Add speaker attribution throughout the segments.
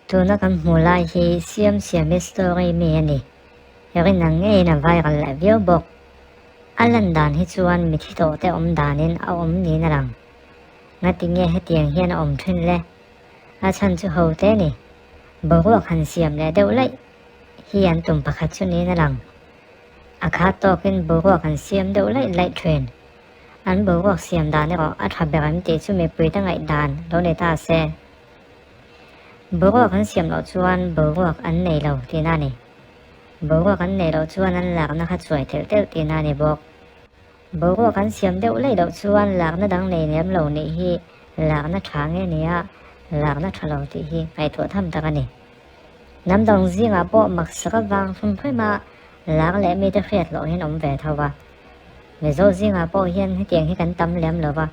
Speaker 1: tuna kan mulai hi Siamsiami story mi ani yakin na ngai na viral la view bok alan dan hi chuan mi thi to te danin a ni na lang ngati nge he tiang hian a thin le a chan chu ho te ni bo khan siam le deuh lai hi an tum pakhat chu ni na lang a kha to kin bo khan siam deuh lai train an bo siam dan ne ko a thabe am te chu me pui ta ngai dan lo ne ta se bo khan siam lo chuan bo an nei lo ti na ni bo kan nei lo chuan an lak na kha chuai tel tel ti na ni bok bo kan siam deuh lai lo chuan lak na dang nei lem lo ni hi lak na tha nge nia lak na thalo ti hi ngai to tham ta ni nam dong zinga po mak saka wang phum phoi ma lak le mi te khet lo hin ve thawa me zo zinga po hian hi tiang hi kan tam lem lo wa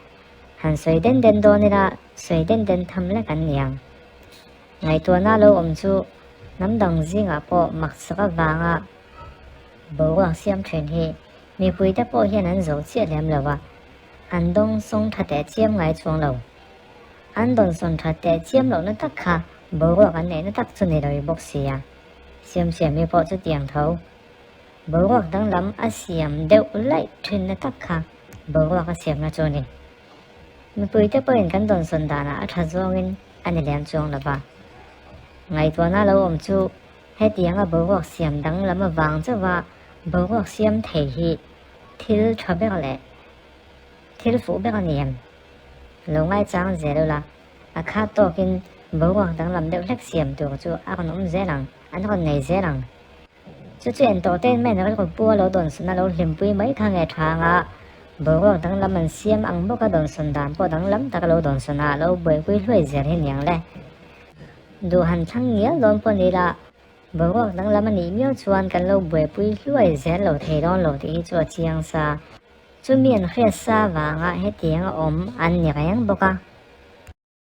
Speaker 1: han soi den den do ni la soi den den tham le kan niang ngai to na lo chu nam dong zinga po mak saka wanga bo siam thlen hi mi pui te po hian an zo che lem lo wa an dong song tha te chiam ngai chuang lo an don son tha te chiam lo na tak kha bo kan ne na tak chu ni roi bok sia siam siam mi po chu tiang tho bo dang lam a siam deuh lai thin na tak kha bo ka siam na chu ni mi pui te po in kan don son da na a tha zong in ani lem chuang la ba ngai to na lo chu he tiang a bo siam dang lam a wang chu wa bo siam thei hi thil thabe le thil fu be ka niam lo ngai chang zero la a kha to kin bo dang lam deuh lek siam tu chu a kon ze lang an kon nei ze lang chu chen to ten men na ko pu lo don sun na lo hlim pui mai thang e thanga bo dang lam an siam ang bo ka don sun dan po dang lam ta lo don sun na lo boi pui hloi zer hin yang le du han thang ngia lon po ni la bo dang lam ni myo chuan kan lo boi pui hloi zer lo thei don lo ti chu chiang sa chu mian khe sa wanga he tiang an ni reng boka